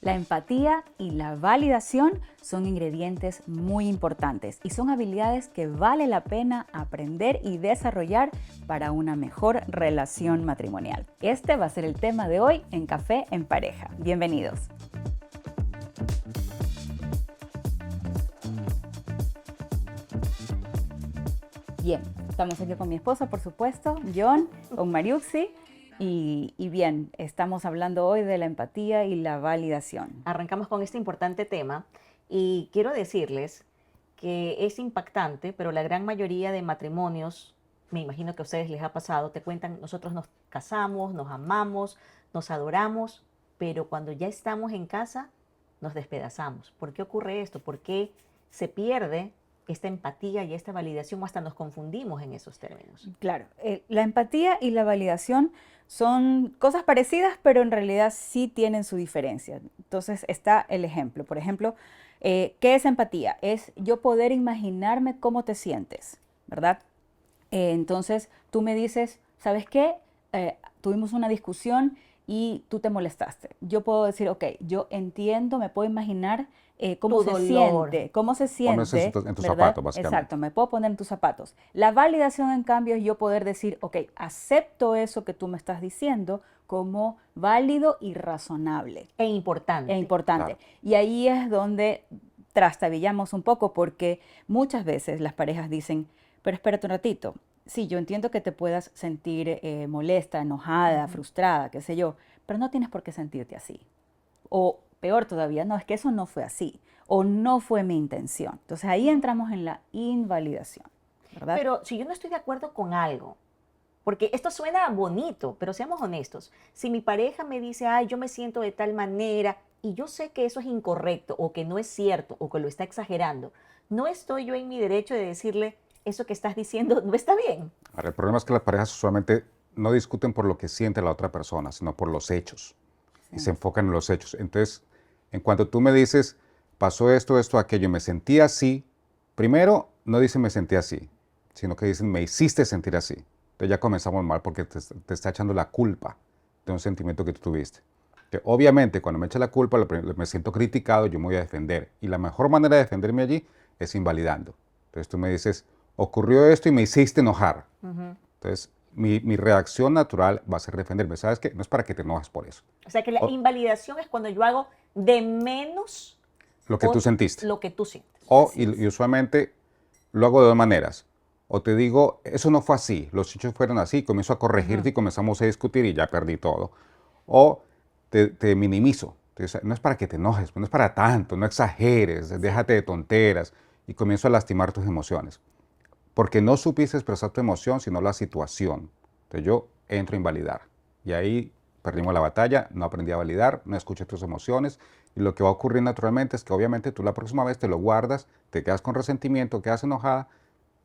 La empatía y la validación son ingredientes muy importantes y son habilidades que vale la pena aprender y desarrollar para una mejor relación matrimonial. Este va a ser el tema de hoy en Café en Pareja. Bienvenidos. Bien, estamos aquí con mi esposo, por supuesto, John, con Mariuxi. Y bien, estamos hablando hoy de la empatía y la validación. Arrancamos con este importante tema y quiero decirles que es impactante, pero la gran mayoría de matrimonios, me imagino que a ustedes les ha pasado, te cuentan, nosotros nos casamos, nos amamos, nos adoramos, pero cuando ya estamos en casa, nos despedazamos. ¿Por qué ocurre esto? ¿Por qué se pierde esta empatía y esta validación o hasta nos confundimos en esos términos? Claro, la empatía y la validación son cosas parecidas, pero en realidad sí tienen su diferencia. Entonces está el ejemplo. Por ejemplo, ¿qué es empatía? Es yo poder imaginarme cómo te sientes, ¿verdad? Entonces tú me dices, ¿sabes qué? Tuvimos una discusión y tú te molestaste. Yo puedo decir, ok, yo entiendo, me puedo imaginar Tu dolor. cómo se Ponerse siente, en tus ¿verdad? zapatos, básicamente. Exacto, me puedo poner en tus zapatos. La validación, en cambio, es yo poder decir, ok, acepto eso que tú me estás diciendo como válido y razonable. E Es importante. importante. Claro. Y ahí es donde trastabillamos un poco porque muchas veces las parejas dicen, pero espérate un ratito, sí, yo entiendo que te puedas sentir molesta, enojada, Ujú. frustrada, qué sé yo, pero no tienes por qué sentirte así. O peor todavía, no, es que eso no fue así, o no fue mi intención. Entonces ahí Ujú. entramos en la invalidación, ¿verdad? Pero si yo no estoy de acuerdo con algo, porque esto suena bonito, pero seamos honestos. Si mi pareja me dice, ay, yo me siento de tal manera, y yo sé que eso es incorrecto, o que no es cierto, o que lo está exagerando, no estoy yo en mi derecho de decirle, eso que estás diciendo no está bien. Ahora, el problema es que las parejas usualmente no discuten por lo que siente la otra persona, sino por los hechos. Y Sí. se enfocan en los hechos. Entonces, en cuanto tú me dices, pasó esto, esto, aquello, y me sentí así, primero no dicen me sentí así, sino que dicen me hiciste sentir así. Entonces ya comenzamos mal porque te está echando la culpa de un sentimiento que tú tuviste. Que obviamente cuando me echa la culpa, me siento criticado, yo me voy a defender. Y la mejor manera de defenderme allí es invalidando. Entonces tú me dices, ocurrió esto y me hiciste enojar. Ujú. Entonces mi reacción natural va a ser defenderme. ¿Sabes qué? No es para que te enojes por eso. O sea que la O invalidación es cuando yo hago de menos lo que tú sentiste. lo que tú sientes. O, Así es. y usualmente lo hago de dos maneras. O te digo, eso no fue así, los hechos fueron así, comienzo a Ujú. corregirte y comenzamos a discutir y ya perdí todo. O te minimizo. Entonces, no es para que te enojes, no es para tanto, no exageres, Sí. déjate de tonteras y comienzo a lastimar tus emociones. Porque no supiste expresar tu emoción, sino la situación. Entonces yo entro a invalidar. Y ahí perdimos la batalla, no aprendí a validar, no escuché tus emociones. Y lo que va a ocurrir naturalmente es que obviamente tú la próxima vez te lo guardas, te quedas con resentimiento, quedas enojada,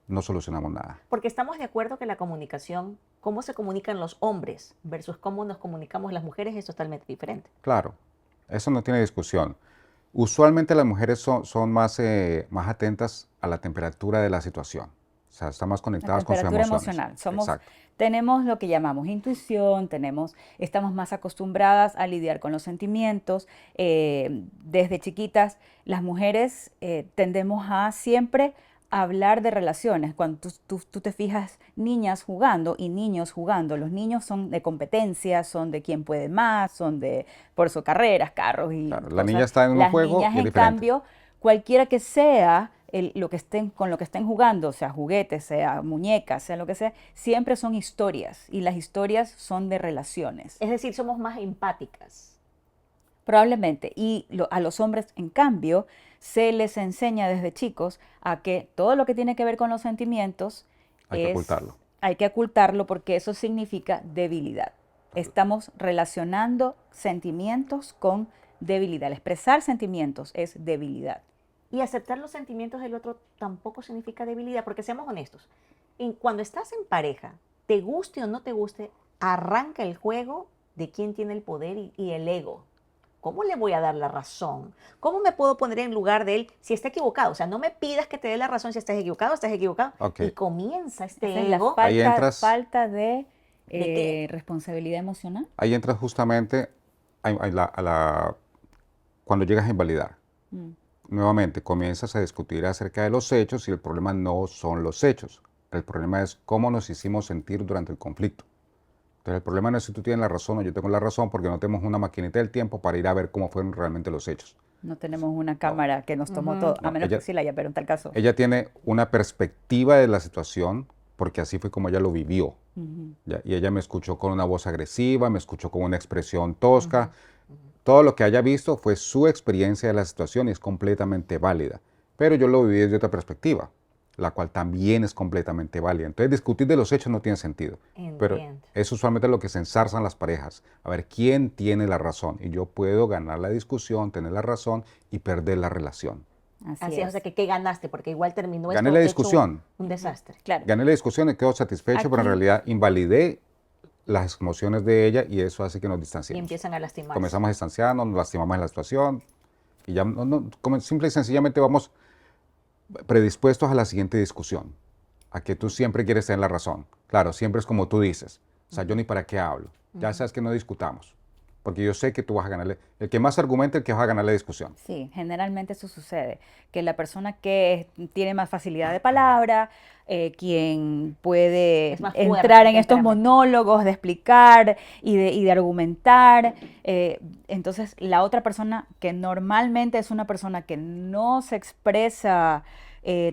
no solucionamos nada. Porque estamos de acuerdo que la comunicación, cómo se comunican los hombres versus cómo nos comunicamos las mujeres es totalmente diferente. Claro, eso no tiene discusión. Usualmente las mujeres son más, más atentas a la temperatura de la situación. O sea, están más La conectadas con sus temperatura emociones. emocional. Exacto. Tenemos lo que llamamos intuición, estamos más acostumbradas a lidiar con los sentimientos. Desde chiquitas, las mujeres tendemos a siempre hablar de relaciones. Cuando tú te fijas, niñas jugando y niños jugando, los niños son de competencia, son de quién puede más, son de, por eso, carreras, carros y Claro, la niña cosas. está en un Las juego niñas, y es en diferente. cambio, cualquiera que sea lo que estén, con lo que estén jugando, sea juguetes, sea muñecas, sea lo que sea, siempre son historias y las historias son de relaciones, Es decir, somos más empáticas. probablemente. Y a los hombres, en cambio, se les enseña desde chicos a que todo lo que tiene que ver con los sentimientos Hay que ocultarlo. hay que ocultarlo porque eso significa debilidad. Estamos relacionando sentimientos con debilidad. El expresar sentimientos es debilidad. Y aceptar los sentimientos del otro tampoco significa debilidad, porque seamos honestos. Cuando estás en pareja, te guste o no te guste, arranca el juego de quién tiene el poder y el ego. ¿Cómo le voy a dar la razón? ¿Cómo me puedo poner en lugar de él si está equivocado? O sea, no me pidas que te dé la razón si estás equivocado, estás equivocado. Ok, Y comienza Esa es este la ego. ahí entras, falta de ¿De qué? responsabilidad emocional. ahí entras justamente a la cuando llegas a invalidar. Mm. Nuevamente, comienzas a discutir acerca de los hechos y el problema no son los hechos. El problema es cómo nos hicimos sentir durante el conflicto. Entonces, el problema no es si tú tienes la razón o yo tengo la razón, porque no tenemos una maquinita del tiempo para ir a ver cómo fueron realmente los hechos. No tenemos una cámara que nos tomó todo, a No, menos que sí la haya, pero en tal caso. ella tiene una perspectiva de la situación porque así fue como ella lo vivió. Ujú. ¿Ya? Y ella me escuchó con una voz agresiva, me escuchó con una expresión tosca. Todo lo que haya visto fue su experiencia de la situación y es completamente válida. Pero yo lo viví desde otra perspectiva, la cual también es completamente válida. Entonces discutir de los hechos no tiene sentido. Pero Entiendo. es usualmente lo que se ensarzan las parejas. A ver quién tiene la razón. Y yo puedo ganar la discusión, tener la razón y perder la relación. Así es, o sea, que ¿qué ganaste? Porque igual terminó Gané esto la hecho discusión. un desastre. Claro. Gané la discusión y quedo satisfecho, pero en Aquí- realidad invalidé las emociones de ella y eso hace que nos Y distanciemos. empiezan a lastimarse. Comenzamos a distanciarnos, nos lastimamos en la situación y ya como simple y sencillamente vamos predispuestos a la siguiente discusión, a que tú siempre quieres tener la razón. Claro, siempre es como tú dices. O sea, yo ni para qué hablo. Ya sabes que no discutamos, porque yo sé que tú vas a ganarle. El que más argumente, el que va a ganar la discusión. Sí, generalmente eso sucede, que la persona que tiene más facilidad de palabra, quien puede Es más fuerte entrar en el estos temperamento. monólogos de explicar y de argumentar, entonces la otra persona que normalmente es una persona que no se expresa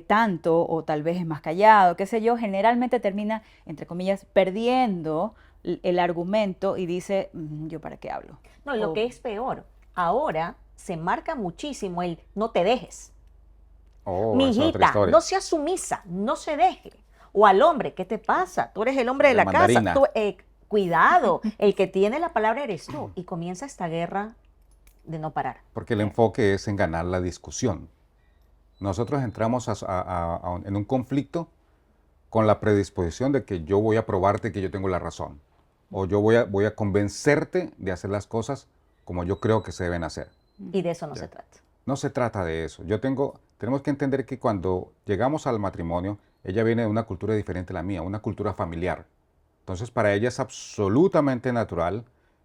tanto o tal vez es más callado, qué sé yo, generalmente termina, entre comillas, perdiendo el argumento y dice, ¿yo para qué hablo? No, y lo O- que es peor, ahora se marca muchísimo el no te dejes. Oh, Mi esa es otra hijita, historia. no seas sumisa, no se deje. O al hombre, ¿qué te pasa? Tú eres el hombre de De la casa. mandarina. Cuidado, el que tiene la palabra eres tú. Y comienza esta guerra de no parar. Porque el enfoque es en ganar la discusión. Nosotros entramos en un conflicto con la predisposición de que yo voy a probarte que yo tengo la razón. O yo voy a convencerte de hacer las cosas como yo creo que se deben hacer. Y de eso no Ya. se trata. No se trata de eso. Tenemos que entender que cuando llegamos al matrimonio, ella viene de una cultura diferente a la mía, una cultura familiar. Entonces, para ella es absolutamente natural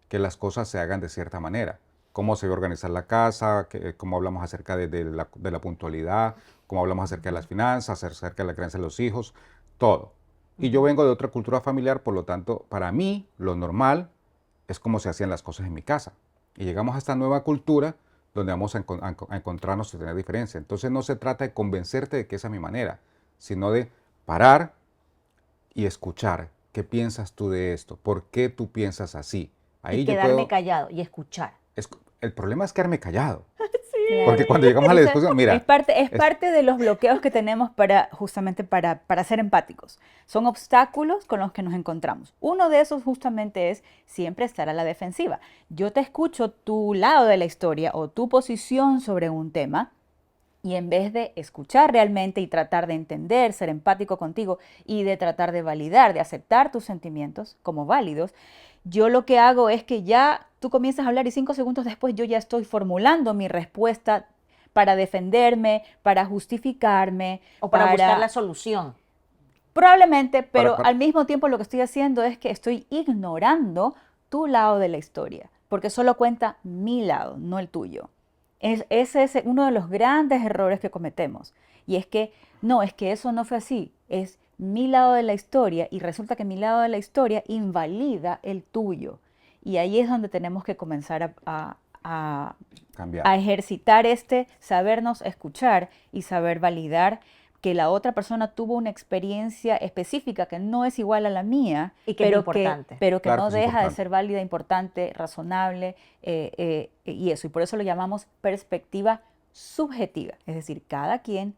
que las cosas se hagan de cierta manera. Cómo se va a organizar la casa, cómo hablamos acerca de la puntualidad, cómo hablamos acerca de las finanzas, acerca de la crianza de los hijos, todo. Y yo vengo de otra cultura familiar, por lo tanto, para mí, lo normal es como se hacían las cosas en mi casa. Y llegamos a esta nueva cultura donde vamos a encontrarnos y tener diferencia. Entonces no se trata de convencerte de que esa es mi manera, sino de parar y escuchar. ¿Qué piensas tú de esto? ¿Por qué tú piensas así? Ahí Y yo quedarme puedo... callado y escuchar. El problema es quedarme callado. Claro. Porque cuando llegamos a la Esa discusión, mira, es parte de los bloqueos que tenemos justamente para ser empáticos. Son obstáculos con los que nos encontramos. Uno de esos justamente es siempre estar a la defensiva. Yo te escucho tu lado de la historia o tu posición sobre un tema y en vez de escuchar realmente y tratar de entender, ser empático contigo y de tratar de validar, de aceptar tus sentimientos como válidos, yo lo que hago es que ya tú comienzas a hablar y 5 segundos después yo ya estoy formulando mi respuesta para defenderme, para justificarme, O para buscar la solución. probablemente, pero para- al mismo tiempo lo que estoy haciendo es que estoy ignorando tu lado de la historia, porque solo cuenta mi lado, no el tuyo. Ese es uno de los grandes errores que cometemos. Y es que, no, es que eso no fue así, es mi lado de la historia y resulta que mi lado de la historia invalida el tuyo. Y ahí es donde tenemos que comenzar a cambiar. ejercitar sabernos escuchar y saber validar que la otra persona tuvo una experiencia específica que no es igual a la mía, Y que es importante. pero que Claro no que es deja de importante. ser válida, importante, razonable, y eso. Y por eso lo llamamos perspectiva subjetiva. Es decir, cada quien,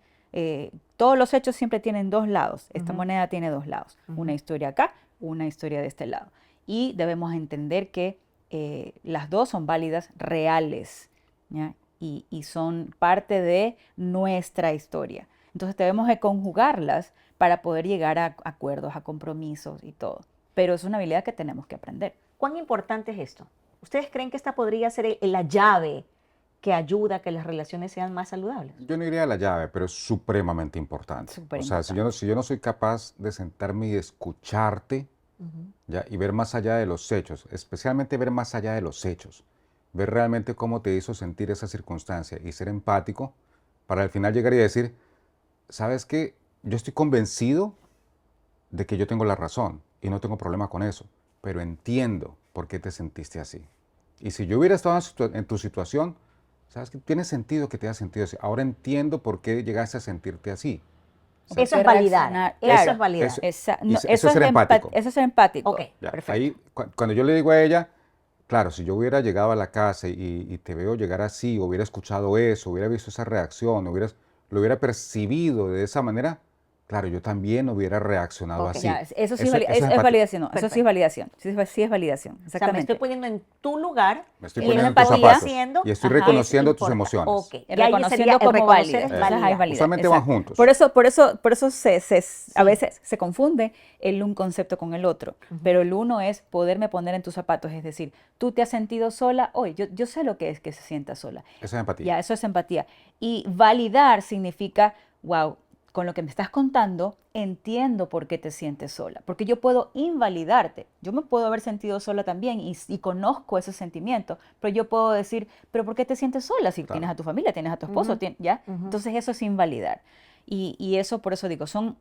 todos los hechos siempre tienen dos lados. Esta moneda tiene dos lados. Una historia acá, una historia de este lado. Y debemos entender que las dos son válidas, reales, ¿ya? Y son parte de nuestra historia. Entonces debemos de conjugarlas para poder llegar a acuerdos, a compromisos y todo. Pero es una habilidad que tenemos que aprender. ¿Cuán importante es esto? ¿Ustedes creen que esta podría ser la llave que ayuda a que las relaciones sean más saludables? Yo no iría a la llave, pero es supremamente importante. Súper O sea, si yo no soy capaz de sentarme y de escucharte, ¿ya? Y ver más allá de los hechos, especialmente ver más allá de los hechos, ver realmente cómo te hizo sentir esa circunstancia y ser empático para al final llegar y decir, ¿sabes qué? Yo estoy convencido de que yo tengo la razón y no tengo problema con eso, pero entiendo por qué te sentiste así. Y si yo hubiera estado en tu situación, ¿sabes qué? Tiene sentido que te hayas sentido así. Ahora entiendo por qué llegaste a sentirte así. O sea, Eso que es validar. reaccionar, Eso claro. es validar. Eso es ser empático. Eso es ser empático. Ok, ya, perfecto. ahí, cuando yo le digo a ella, claro, si yo hubiera llegado a la casa y te veo llegar así, hubiera escuchado eso, hubiera visto esa reacción, lo hubiera percibido de esa manera, claro, yo también hubiera reaccionado Ok. así. Ya, eso sí Eso es, es es empático. validación, no, eso sí Perfecto. es validación, sí es validación, O sea, me exactamente. estoy poniendo en tu lugar Me estoy y poniendo en estoy tus empatía, zapatos diciendo y estoy ajá, que es reconociendo tus importante. emociones. Ok, ya ahí sería Reconociendo el como reconocer válido. es Entonces, ahí validar. valida, Usualmente van exacto. juntos. Por eso a Sí. veces se confunde el un concepto con el otro. Ujú. Pero el uno es poderme poner en tus zapatos, es decir, tú te has sentido sola, hoy yo sé lo que es que se sienta sola. Eso es empatía. Ya, eso es empatía. Y validar significa, wow, con lo que me estás contando, entiendo por qué te sientes sola. Porque yo puedo invalidarte. Yo me puedo haber sentido sola también y conozco ese sentimiento. Pero yo puedo decir, pero ¿por qué te sientes sola? Si tienes Claro. a tu familia, tienes a tu esposo, Ujú, ¿ya? ujú. Entonces eso es invalidar. Y eso, por eso digo, son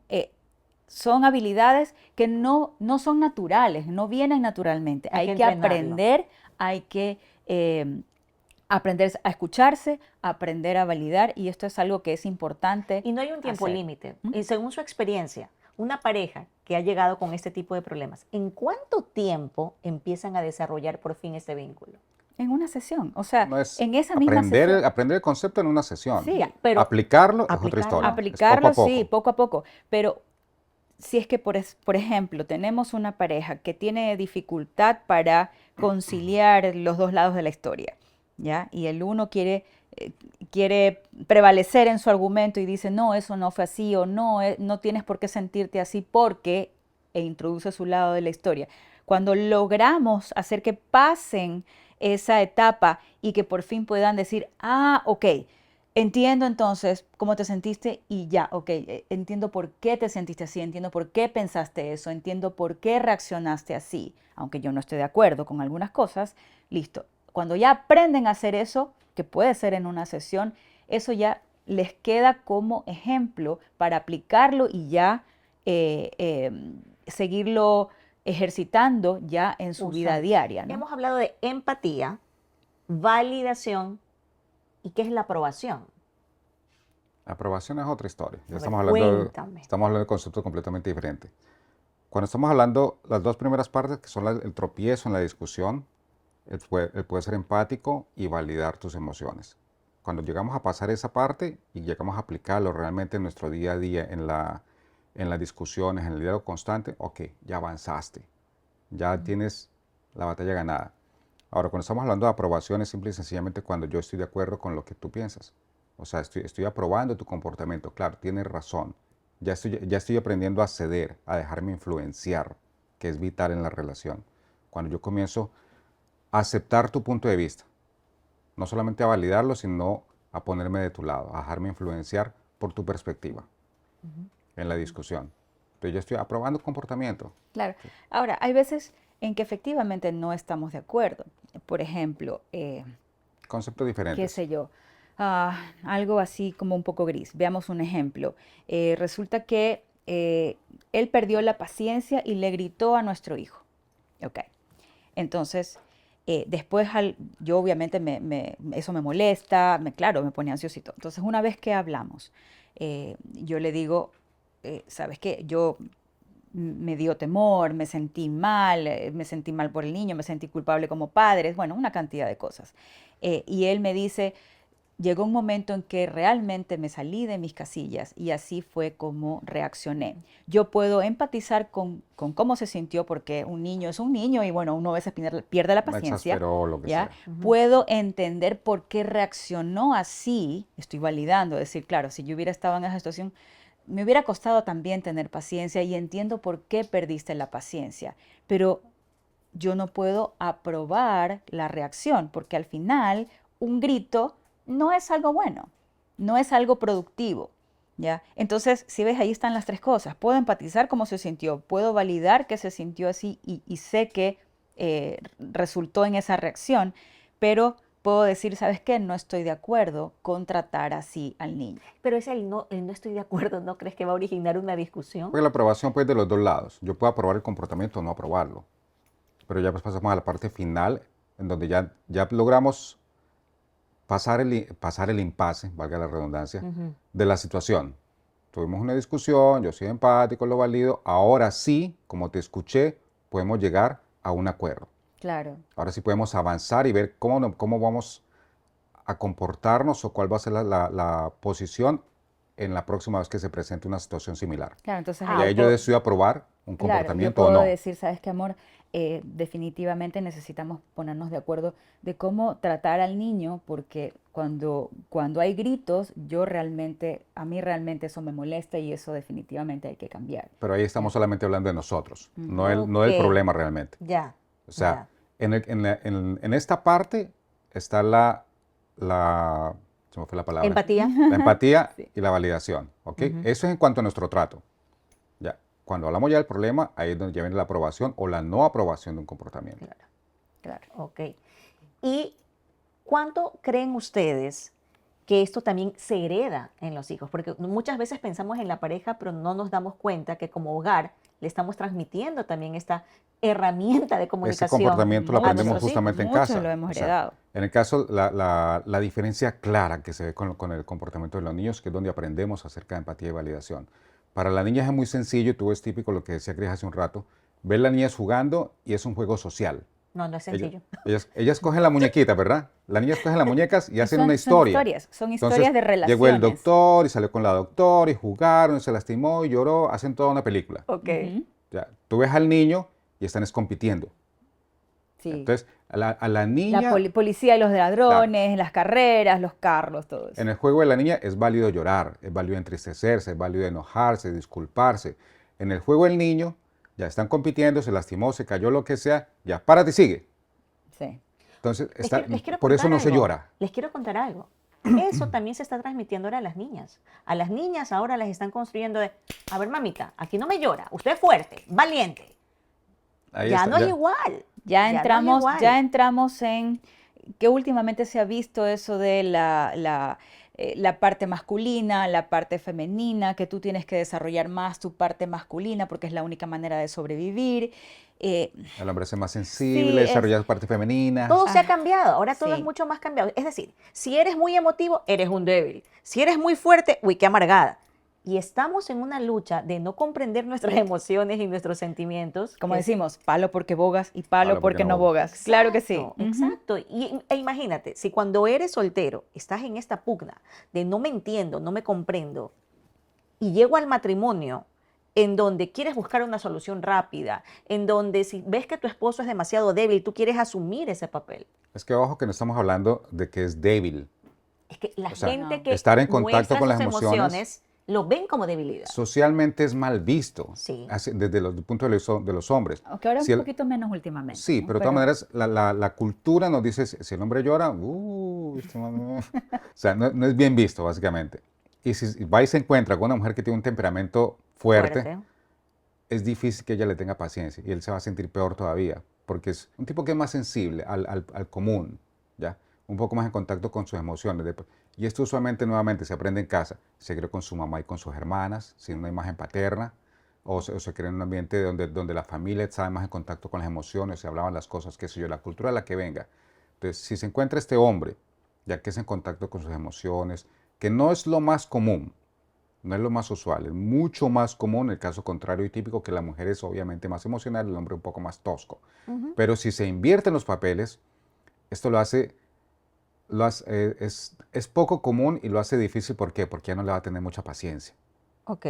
habilidades que no son naturales, no vienen naturalmente. Hay que Hay que entrenarlo. aprender, hay que aprender a escucharse, aprender a validar, y esto es algo que es importante Y no hay un tiempo hacer. límite. Y según su experiencia, una pareja que ha llegado con este tipo de problemas, ¿en cuánto tiempo empiezan a desarrollar por fin este vínculo? En una sesión, o sea, No es en esa misma sesión. aprender el concepto en una sesión. Sí, Ya, pero Aplicarlo es otra aplicarlo. historia. Es aplicarlo, poco a sí, poco. poco a poco, pero si es que, por ejemplo, tenemos una pareja que tiene dificultad para conciliar los dos lados de la historia, ¿ya? Y el uno quiere prevalecer en su argumento y dice, no, eso no fue así, o no, no tienes por qué sentirte así porque, e introduce su lado de la historia. Cuando logramos hacer que pasen esa etapa y que por fin puedan decir, ah, ok, entiendo entonces cómo te sentiste y ya, ok, entiendo por qué te sentiste así, entiendo por qué pensaste eso, entiendo por qué reaccionaste así, aunque yo no esté de acuerdo con algunas cosas, listo. Cuando ya aprenden a hacer eso, que puede ser en una sesión, eso ya les queda como ejemplo para aplicarlo y ya seguirlo ejercitando ya en su vida Usando. diaria, ¿no? Hemos hablado de empatía, validación y qué es la aprobación. La aprobación es otra historia. Ya A ver, cuéntame. estamos hablando de conceptos completamente diferentes. Cuando estamos hablando, las dos primeras partes, que son el tropiezo en la discusión, el poder ser empático y validar tus emociones. Cuando llegamos a pasar esa parte y llegamos a aplicarlo realmente en nuestro día a día, en las discusiones, en el diálogo constante, ok, ya avanzaste, ya tienes la batalla ganada. Ahora, cuando estamos hablando de aprobación, es simple y sencillamente cuando yo estoy de acuerdo con lo que tú piensas. O sea, estoy aprobando tu comportamiento. Claro, tienes razón. Ya estoy aprendiendo a ceder, a dejarme influenciar, que es vital en la relación. Cuando yo comienzo a aceptar tu punto de vista, no solamente a validarlo, sino a ponerme de tu lado, a dejarme influenciar por tu perspectiva en la discusión. Entonces yo estoy aprobando comportamiento. Claro. Ahora, hay veces en que efectivamente no estamos de acuerdo. Por ejemplo, Conceptos qué diferentes. sé yo, algo así como un poco gris. Veamos un ejemplo. Resulta que él perdió la paciencia y le gritó a nuestro hijo. Ok. Entonces, después yo obviamente eso me molesta, claro, me pone ansiosito. Entonces, una vez que hablamos, yo le digo, ¿sabes qué? Me dio temor, me sentí mal por el niño, me sentí culpable como padre, bueno, una cantidad de cosas. Y él me dice, llegó un momento en que realmente me salí de mis casillas y así fue como reaccioné. Yo puedo empatizar con cómo se sintió porque un niño es un niño y bueno, uno a veces pierde la Me paciencia, exasperó, lo que ¿ya? sea. Puedo entender por qué reaccionó así, estoy validando, decir, claro, si yo hubiera estado en esa situación, me hubiera costado también tener paciencia y entiendo por qué perdiste la paciencia, pero yo no puedo aprobar la reacción porque al final un grito no es algo bueno, no es algo productivo, ¿ya? Entonces, si ves, ahí están las tres cosas. Puedo empatizar cómo se sintió, puedo validar que se sintió así y sé que resultó en esa reacción, pero puedo decir, ¿sabes qué? No estoy de acuerdo con tratar así al niño. Pero ese el no estoy de acuerdo, ¿no crees que va a originar una discusión? Porque la aprobación puede ir de los dos lados. Yo puedo aprobar el comportamiento o no aprobarlo. Pero ya pues pasamos a la parte final, en donde ya logramos pasar el impasse, valga la redundancia, Ujú. de la situación. Tuvimos una discusión, yo soy empático, lo valido. Ahora sí, como te escuché, podemos llegar a un acuerdo. Claro. Ahora sí podemos avanzar y ver cómo vamos a comportarnos o cuál va a ser la posición en la próxima vez que se presente una situación similar. Claro, entonces Ah, Y ahí ahí ok. yo decido aprobar un claro, yo comportamiento o puedo no. decir, ¿sabes qué, amor? Definitivamente necesitamos ponernos de acuerdo de cómo tratar al niño, porque cuando hay gritos, a mí realmente eso me molesta y eso definitivamente hay que cambiar. Pero ahí ¿Ya? estamos solamente hablando de nosotros, no Ok, del problema realmente. ya, O sea, ya. en esta parte está se me fue la palabra, Empatía. la empatía Sí. y la validación, ¿ok? Ujú. Eso es en cuanto a nuestro trato. Ya. Cuando hablamos ya del problema, ahí es donde ya viene la aprobación o la no aprobación de un comportamiento. Claro, Claro. ok. ¿Y cuánto creen ustedes que esto también se hereda en los hijos? Porque muchas veces pensamos en la pareja, pero no nos damos cuenta que como hogar le estamos transmitiendo también esta herramienta de Ese comunicación comportamiento lo a aprendemos nuestros hijos. justamente en Muchos casa. lo hemos O sea, heredado. en el caso, la diferencia clara que se ve con el comportamiento de los niños, que es donde aprendemos acerca de empatía y validación. Para la niña es muy sencillo, tú es típico lo que decía Cris hace un rato, ver las niñas jugando y es un juego social. No, no es Ellas, sencillo. ellas cogen la muñequita, ¿verdad? Las niñas cogen las muñecas y Y hacen una historia. son Entonces, historias de llegó el relaciones. doctor y salió con la doctora y jugaron, se lastimó y lloró, hacen toda una película. Ok. Ujú. Ya, tú ves al niño y están compitiendo. Sí. Entonces, a la La niña, policía y los claro, ladrones, las carreras, los carros, todo eso. en el juego de la niña es válido llorar, es válido entristecerse, es válido enojarse, disculparse. En el juego del niño, ya están compitiendo, se lastimó, se cayó, lo que sea, ya, párate y sigue. Sí. Entonces, Les quiero por eso contar no se algo. llora. Les quiero contar algo. Eso también se está transmitiendo ahora a las niñas. A las niñas ahora las están construyendo de, a ver, mamita, aquí no me llora, usted es fuerte, valiente. Ahí Ya está, no es ya. igual. Ya no es entramos, igual. ya entramos en que últimamente se ha visto eso de la parte masculina, la parte femenina, que tú tienes que desarrollar más tu parte masculina porque es la única manera de sobrevivir. Eh, El hombre es más sí, sensible, desarrolla su parte femenina. Todo se ha ah, cambiado, ahora todo es sí, mucho más cambiado. Es decir, si eres muy emotivo, eres un débil. Si eres muy fuerte, uy, qué amargada. Y estamos en una lucha de no comprender nuestras emociones y nuestros sentimientos. como que es- decimos, palo porque bogas y palo Palo porque porque no no bogas. bogas. Claro que sí. Exacto, Ujú. exacto. E imagínate, si cuando eres soltero estás en esta pugna de no me entiendo, no me comprendo, y llego al matrimonio en donde quieres buscar una solución rápida, en donde si ves que tu esposo es demasiado débil, tú quieres asumir ese papel. Es que ojo que no estamos hablando de que es débil. Es que la O sea, gente No. que estar en contacto muestra con sus las emociones lo ven como debilidad. socialmente es mal visto, Sí. desde el punto de los hombres. Aunque ahora Si un el- poquito menos últimamente, sí, ¿no? pero de todas maneras, la cultura nos dice, si el hombre llora, este man- o sea, no es bien visto, básicamente. Y si va y se encuentra con una mujer que tiene un temperamento fuerte, es difícil que ella le tenga paciencia y él se va a sentir peor todavía, porque es un tipo que es más sensible al común, ¿ya? Un poco más en contacto con sus emociones. Y esto usualmente, nuevamente, se aprende en casa. Se crea con su mamá y con sus hermanas, sin una imagen paterna, o se crea en un ambiente donde la familia está más en contacto con las emociones, se hablaban las cosas, qué sé yo, la cultura a la que venga. Entonces, si se encuentra este hombre, ya que es en contacto con sus emociones, que no es lo más común, no es lo más usual, es mucho más común el caso contrario y típico, que la mujer es obviamente más emocional, el hombre un poco más tosco. Ujú. Pero si se invierten los papeles, esto es poco común y lo hace difícil. ¿Por qué? Porque ya no le va a tener mucha paciencia. Ok.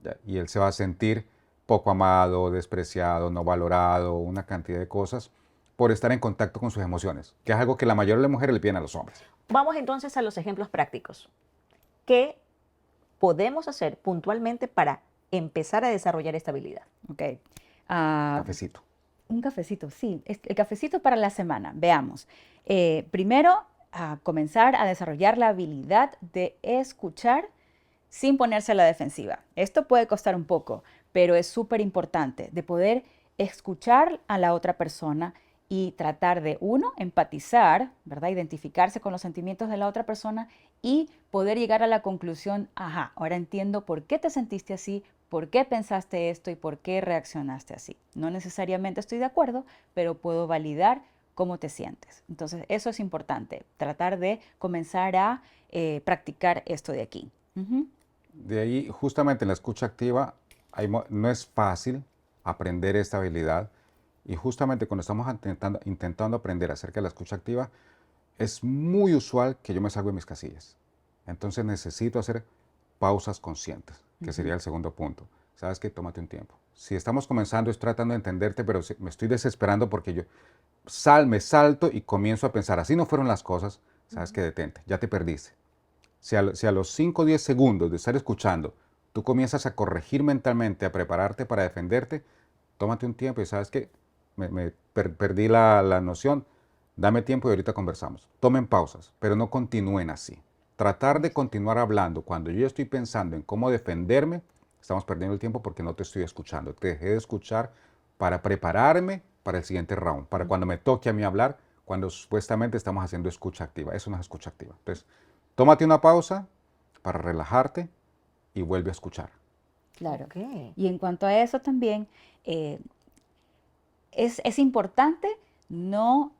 ¿Ya? Y él se va a sentir poco amado, despreciado, no valorado, una cantidad de cosas por estar en contacto con sus emociones, que es algo que la mayoría de las mujeres le piden a los hombres. Vamos entonces a los ejemplos prácticos. ¿Qué podemos hacer puntualmente para empezar a desarrollar esta habilidad? Ok. Ah, Cafecito. un cafecito, sí. El cafecito para la semana. Veamos. Primero, a comenzar a desarrollar la habilidad de escuchar sin ponerse a la defensiva. Esto puede costar un poco, pero es súper importante de poder escuchar a la otra persona y tratar de, uno, empatizar, ¿verdad? Identificarse con los sentimientos de la otra persona y poder llegar a la conclusión, ajá, ahora entiendo por qué te sentiste así, por qué pensaste esto y por qué reaccionaste así. No necesariamente estoy de acuerdo, pero puedo validar cómo te sientes. Entonces, eso es importante, tratar de comenzar a practicar esto de aquí. Ujú. De ahí, justamente en la escucha activa, no es fácil aprender esta habilidad. Y justamente cuando estamos intentando aprender acerca de la escucha activa, es muy usual que yo me salga de mis casillas. Entonces necesito hacer pausas conscientes, que sería el segundo punto. ¿Sabes qué? Tómate un tiempo. Si estamos comenzando, estoy tratando de entenderte, pero me estoy desesperando porque yo me salto y comienzo a pensar, así no fueron las cosas, ¿sabes qué? Detente, ya te perdiste. Si a los 5 o 10 segundos de estar escuchando, tú comienzas a corregir mentalmente, a prepararte para defenderte, tómate un tiempo y sabes que perdí la noción, dame tiempo y ahorita conversamos. Tomen pausas, pero no continúen así. Tratar de continuar hablando cuando yo estoy pensando en cómo defenderme, estamos perdiendo el tiempo porque no te estoy escuchando. Te dejé de escuchar para prepararme para el siguiente round, para cuando me toque a mí hablar, cuando supuestamente estamos haciendo escucha activa. Eso no es escucha activa. Entonces, tómate una pausa para relajarte y vuelve a escuchar. Claro. Ok. Y en cuanto a eso también, eh, es importante no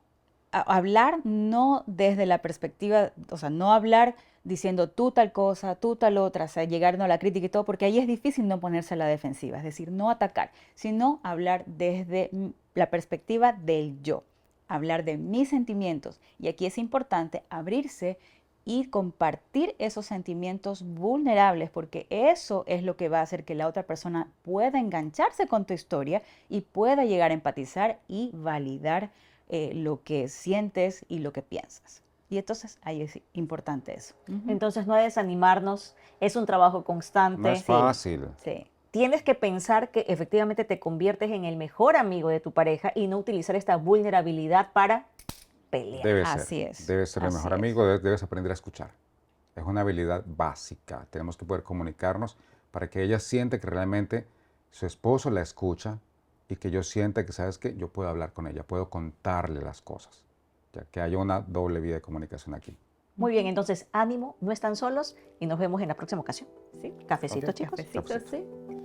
hablar no desde la perspectiva, o sea, no hablar diciendo tú tal cosa, tú tal otra, o sea, llegar a la crítica y todo, porque ahí es difícil no ponerse a la defensiva, es decir, no atacar, sino hablar desde la perspectiva del yo, hablar de mis sentimientos. Y aquí es importante abrirse y compartir esos sentimientos vulnerables, porque eso es lo que va a hacer que la otra persona pueda engancharse con tu historia y pueda llegar a empatizar y validar lo que sientes y lo que piensas. Y entonces ahí es importante eso. Ujú. Entonces no desanimarnos, es un trabajo constante. No es fácil. Sí, Tienes que pensar que efectivamente te conviertes en el mejor amigo de tu pareja y no utilizar esta vulnerabilidad para pelear. Debe así ser. es. Debe ser el Así mejor es. amigo, debes aprender a escuchar. Es una habilidad básica. Tenemos que poder comunicarnos para que ella siente que realmente su esposo la escucha y que yo sienta que, ¿sabes qué? Yo puedo hablar con ella, puedo contarle las cosas, ya que haya una doble vía de comunicación aquí. Muy bien, entonces ánimo, no están solos y nos vemos en la próxima ocasión. Sí. Cafecito, Ok. chicos. Cafecito, Cafecito. sí.